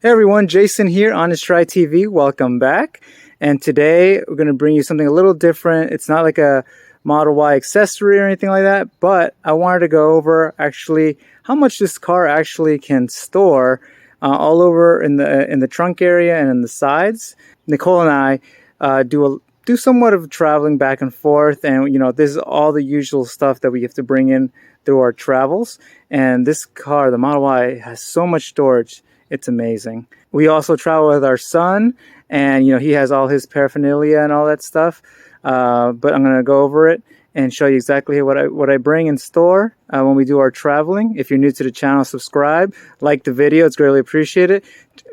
Hey everyone, Jason here, Honest Try TV. Welcome back. And today we're going to bring you something a little different. It's not like a Model Y accessory or anything like that, but I wanted to go over actually how much this car actually can store all over in the trunk area and in the sides. Nicole and I do somewhat of traveling back and forth, and this is all the usual stuff that we have to bring in through our travels. And this car, the Model Y, has so much storage. It's amazing. We also travel with our son, and he has all his paraphernalia and all that stuff. But I'm going to go over it and show you exactly what I bring and store when we do our traveling. If you're new to the channel, subscribe, like the video. It's greatly appreciated.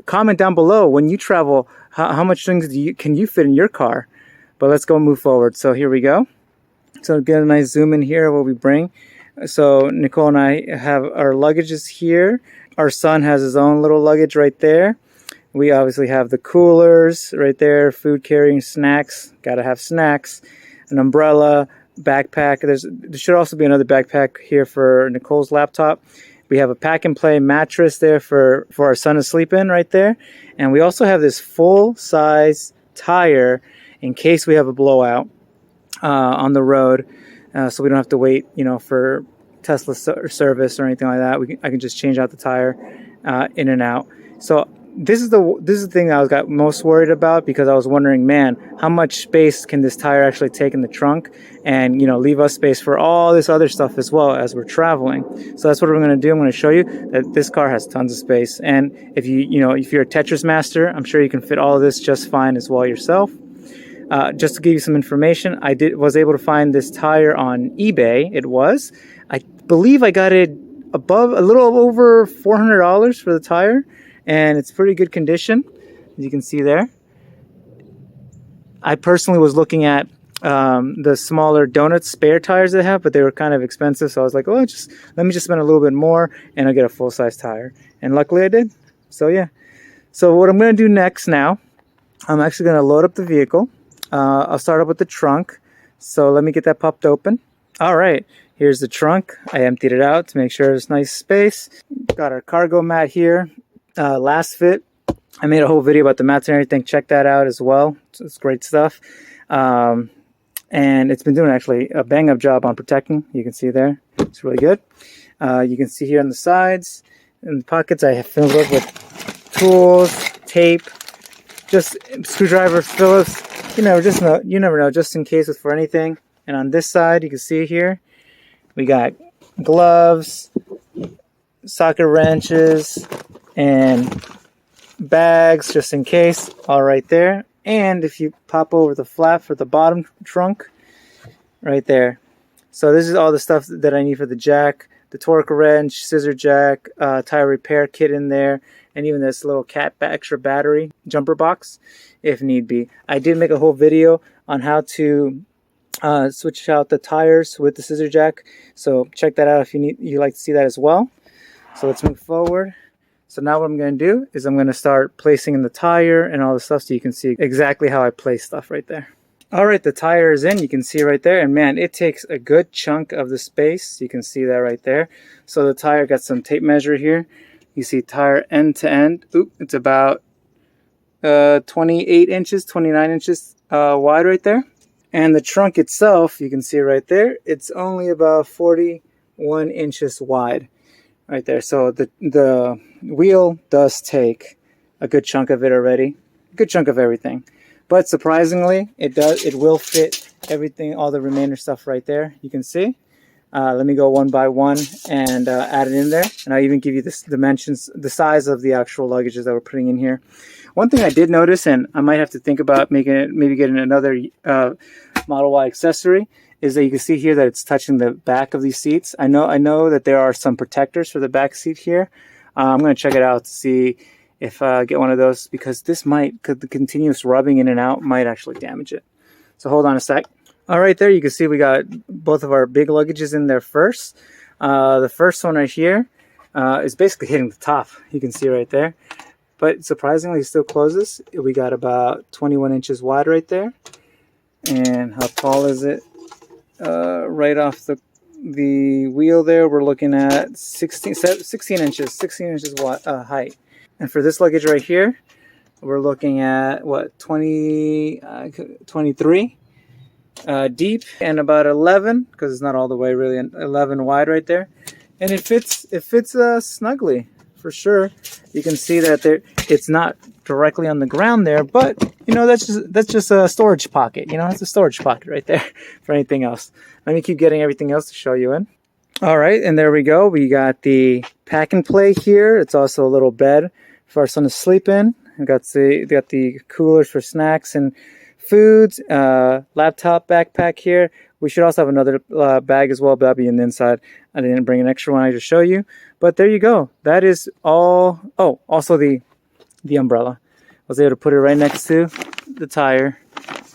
Comment down below when you travel, how much things can you fit in your car? But let's go move forward. So here we go. So get a nice zoom in here of what we bring. So Nicole and I have our luggages here. Our son has his own little luggage right there. We obviously have the coolers right there, food carrying, snacks, gotta have snacks, an umbrella, backpack. There should also be another backpack here for Nicole's laptop. We have a pack and play mattress there for our son to sleep in right there. And we also have this full size tire in case we have a blowout on the road, so we don't have to wait, for Tesla service or anything like that. I can just change out the tire in and out. So this is the thing that I got most worried about, because I was wondering, man, how much space can this tire actually take in the trunk, and leave us space for all this other stuff as well as we're traveling. So that's what we're going to do. I'm going to show you that this car has tons of space, and if if you're a Tetris master, I'm sure you can fit all of this just fine as well yourself. Just to give you some information, I was able to find this tire on eBay. I believe I got it a little over $400 for the tire, and it's pretty good condition, as you can see there. I personally was looking at the smaller donut spare tires they have, but they were kind of expensive, so I was like, oh, let me just spend a little bit more and I'll get a full-size tire. And luckily I did. So yeah. So what I'm going to do next now, I'm actually going to load up the vehicle. I'll start up with the trunk. So let me get that popped open. All right, here's the trunk. I emptied it out to make sure there's nice space. Got our cargo mat here. Last fit, I made a whole video about the mats and everything. Check that out as well. It's great stuff. And it's been doing actually a bang-up job on protecting. You can see there. It's really good. You can see here on the sides, in the pockets, I have filled up with tools, tape, just screwdriver, Phillips. You never know, just in case for anything. And on this side, you can see here, we got gloves, socket wrenches, and bags just in case, all right there. And if you pop over the flap for the bottom trunk, right there. So this is all the stuff that I need for the jack, the torque wrench, scissor jack, tire repair kit in there, and even this little extra battery jumper box if need be. I did make a whole video on how to switch out the tires with the scissor jack, so check that out if you like to see that as well. So let's move forward. So now what I'm going to do is I'm going to start placing in the tire and all the stuff, so you can see exactly how I place stuff right there. All right, the tire is in. You can see right there, and man, it takes a good chunk of the space. You can see that right there. So the tire got some tape measure here. You see tire end to end. Oop, it's about 28 inches, 29 inches wide right there. And the trunk itself, you can see right there, it's only about 41 inches wide right there. So the wheel does take a good chunk of it already, a good chunk of everything. But surprisingly, it will fit everything, all the remainder stuff right there. You can see. Let me go one by one and add it in there. And I'll even give you the dimensions, the size of the actual luggages that we're putting in here. One thing I did notice, and I might have to think about maybe getting another Model Y accessory, is that you can see here that it's touching the back of these seats. I know that there are some protectors for the back seat here. I'm going to check it out to see if I get one of those, because the continuous rubbing in and out might actually damage it. So hold on a sec. All right, there you can see we got both of our big luggages in there first. The first one right here is basically hitting the top. You can see right there. But surprisingly, it still closes. We got about 21 inches wide right there. And how tall is it? Right off the wheel there, we're looking at 16 inches wide, height. And for this luggage right here, we're looking at what, 23 deep and about 11, because it's not all the way really, 11 wide right there. And it fits snugly for sure. You can see that it's not directly on the ground there, but you know, that's just a storage pocket. You know, it's a storage pocket right there for anything else. Let me keep getting everything else to show you in. All right, and there we go. We got the pack and play here. It's also a little bed for our son to sleep in. We got the coolers for snacks and foods. Laptop backpack here. We should also have another bag as well, but that'll be in the inside. I didn't bring an extra one I just show you, but there you go. That is all. Oh, also the umbrella. I was able to put it right next to the tire,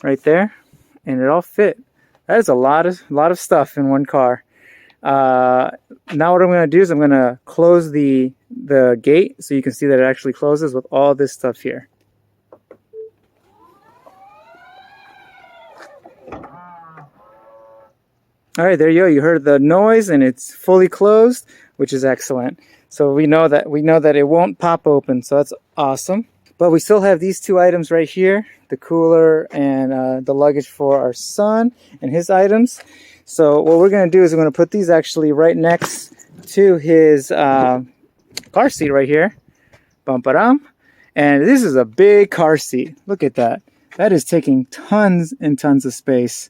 right there, and it all fit. That is a lot of stuff in one car. Now what I'm going to do is I'm going to close the gate so you can see that it actually closes with all this stuff here. All right, there you go. You heard the noise and it's fully closed, which is excellent. So we know that it won't pop open, so that's awesome. But we still have these two items right here, the cooler and the luggage for our son and his items. So what we're going to do is we're going to put these actually right next to his car seat right here. Bum-ba-dum. And this is a big car seat. Look at that. That is taking tons and tons of space.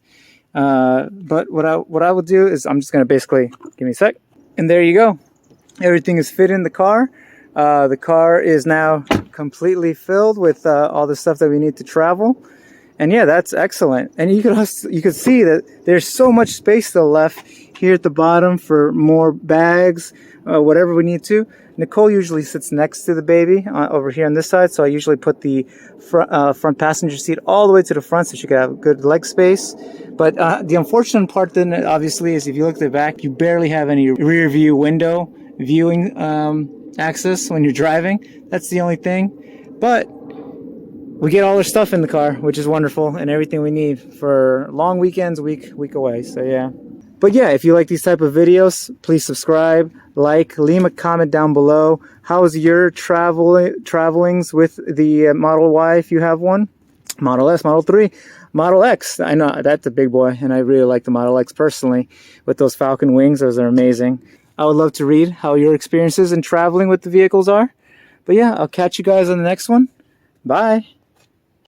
But what I will do is I'm just going to basically, give me a sec. And there you go. Everything is fit in the car. The car is now completely filled with all the stuff that we need to travel. And yeah, that's excellent. And you could see that there's so much space still left here at the bottom for more bags, whatever we need to. Nicole usually sits next to the baby over here on this side, so I usually put the front passenger seat all the way to the front so she could have good leg space. But the unfortunate part then obviously is if you look at the back, you barely have any rear view window viewing access when you're driving. That's the only thing. But we get all our stuff in the car, which is wonderful, and everything we need for long weekends, week away. So yeah. But yeah, if you like these type of videos, please subscribe, leave a comment down below. How is your travelings with the Model Y if you have one? Model S, Model 3, Model X. I know that's a big boy, and I really like the Model X personally. With those Falcon wings, those are amazing. I would love to read how your experiences in traveling with the vehicles are. But yeah, I'll catch you guys on the next one. Bye.